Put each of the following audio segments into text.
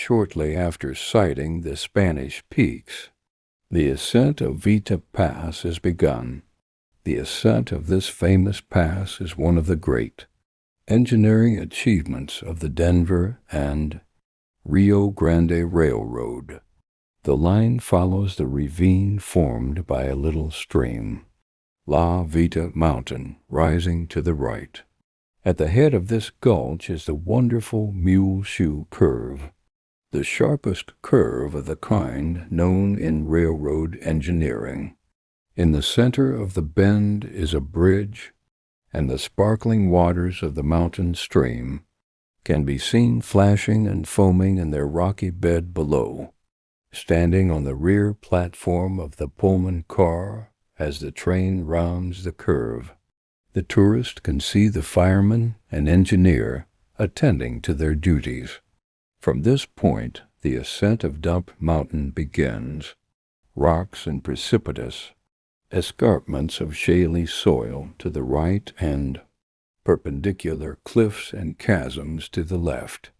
shortly after sighting the Spanish peaks, the ascent of Vita Pass is begun. The ascent of this famous pass is one of the great engineering achievements of the Denver and Rio Grande Railroad. The line follows the ravine formed by a little stream, La Vita Mountain, rising to the right. At the head of this gulch is the wonderful Mule Shoe Curve, the sharpest curve of the kind known in railroad engineering. In the center of the bend is a bridge, and the sparkling waters of the mountain stream can be seen flashing and foaming in their rocky bed below. Standing on the rear platform of the Pullman car as the train rounds the curve, the tourist can see the fireman and engineer attending to their duties. From this point, the ascent of Dump Mountain begins. Rocks and precipitous escarpments of shaly soil to the right and perpendicular cliffs and chasms to the left.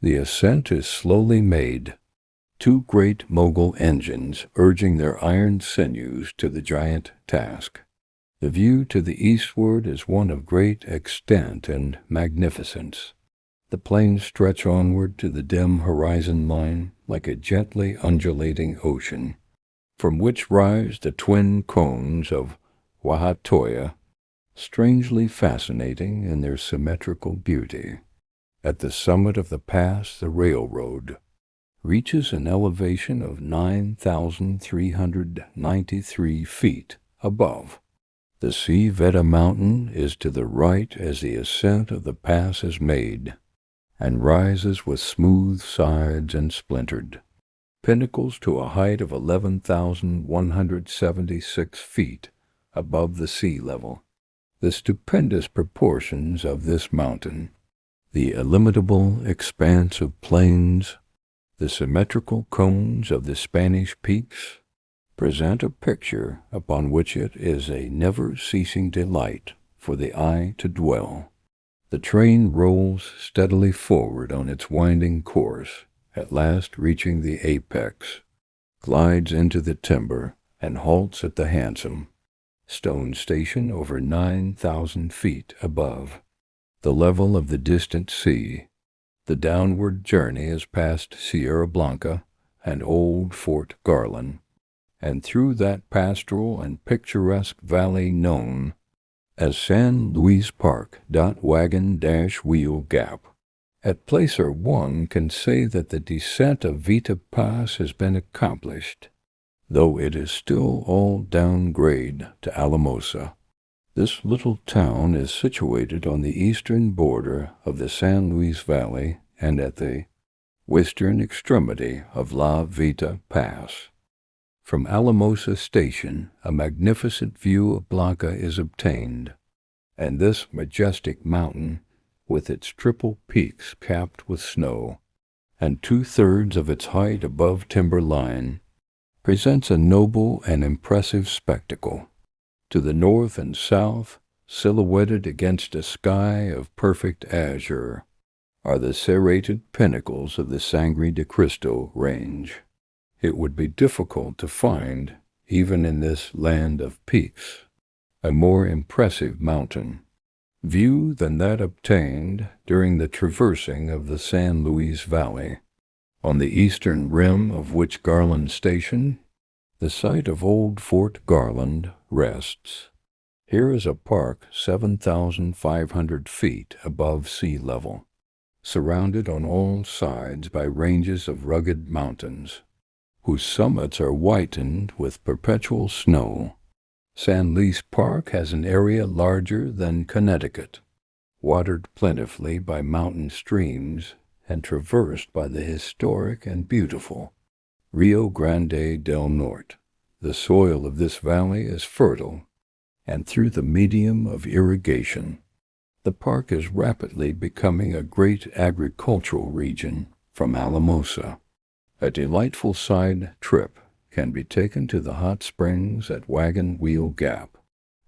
The ascent is slowly made, two great mogul engines urging their iron sinews to the giant task. The view to the eastward is one of great extent and magnificence. The plains stretch onward to the dim horizon line like a gently undulating ocean, from which rise the twin cones of Wahatoya, strangely fascinating in their symmetrical beauty. At the summit of the pass, the railroad reaches an elevation of 9,393 feet above. The Veta Mountain is to the right as the ascent of the pass is made, and rises with smooth sides and splintered pinnacles to a height of 11,176 feet above the sea level. The stupendous proportions of this mountain, the illimitable expanse of plains, the symmetrical cones of the Spanish peaks, present a picture upon which it is a never-ceasing delight for the eye to dwell. The train rolls steadily forward on its winding course, at last reaching the apex, glides into the timber, and halts at the handsome stone station over 9,000 feet above the level of the distant sea. The downward journey is past Sierra Blanca and old Fort Garland, and through that pastoral and picturesque valley known as San Luis Park. Wagon-wheel gap. At Placer one can say that the descent of Vita Pass has been accomplished, though it is still all downgrade to Alamosa. This little town is situated on the eastern border of the San Luis Valley and at the western extremity of La Vita Pass. From Alamosa Station, a magnificent view of Blanca is obtained, and this majestic mountain, with its triple peaks capped with snow, and 2/3 of its height above timber line, presents a noble and impressive spectacle. To the north and south, silhouetted against a sky of perfect azure, are the serrated pinnacles of the Sangre de Cristo range. It would be difficult to find, even in this land of peaks, a more impressive mountain view than that obtained during the traversing of the San Luis Valley, on the eastern rim of which Garland Station, the site of old Fort Garland, rests. Here is a park 7,500 feet above sea level, surrounded on all sides by ranges of rugged mountains, whose summits are whitened with perpetual snow. San Luis Park has an area larger than Connecticut, watered plentifully by mountain streams and traversed by the historic and beautiful Rio Grande del Norte. The soil of this valley is fertile, and through the medium of irrigation, the park is rapidly becoming a great agricultural region from Alamosa. A delightful side trip can be taken to the hot springs at Wagon Wheel Gap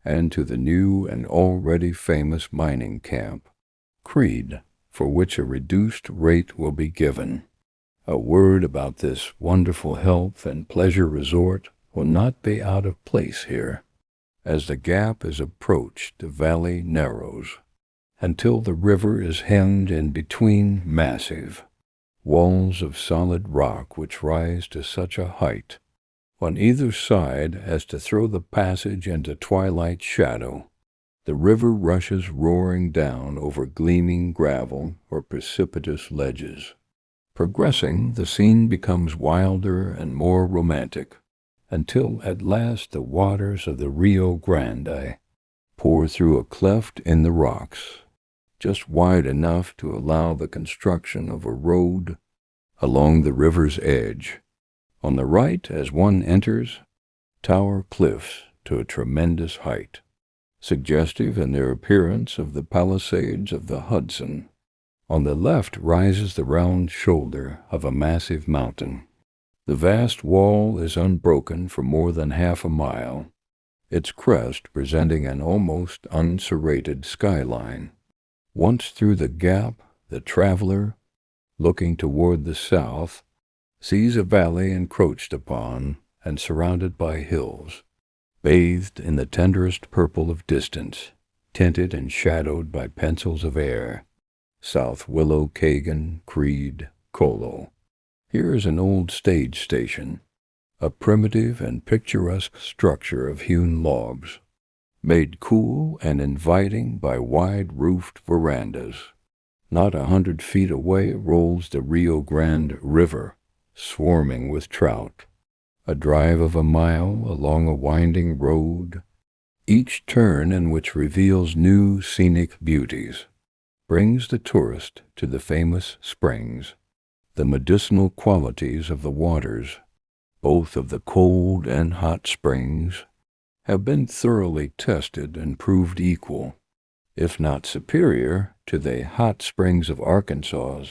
and to the new and already famous mining camp, Creed, for which a reduced rate will be given. A word about this wonderful health and pleasure resort will not be out of place here. As the gap is approached, the valley narrows, until the river is hemmed in between massive walls of solid rock which rise to such a height on either side as to throw the passage into twilight shadow. The river rushes roaring down over gleaming gravel or precipitous ledges. Progressing, the scene becomes wilder and more romantic, until at last the waters of the Rio Grande pour through a cleft in the rocks, just wide enough to allow the construction of a road along the river's edge. On the right, as one enters, tower cliffs to a tremendous height, suggestive in their appearance of the Palisades of the Hudson. On the left rises the round shoulder of a massive mountain. The vast wall is unbroken for more than half a mile, its crest presenting an almost unserrated skyline. Once through the gap, the traveler, looking toward the south, sees a valley encroached upon and surrounded by hills, bathed in the tenderest purple of distance, tinted and shadowed by pencils of air. South Willow, Kagan, Creed, Colo. Here is an old stage station, a primitive and picturesque structure of hewn logs, made cool and inviting by wide-roofed verandas. Not 100 feet away rolls the Rio Grande River, swarming with trout. A drive of a mile along a winding road, each turn in which reveals new scenic beauties, brings the tourist to the famous springs. The medicinal qualities of the waters, both of the cold and hot springs, have been thoroughly tested and proved equal, if not superior, to the hot springs of Arkansas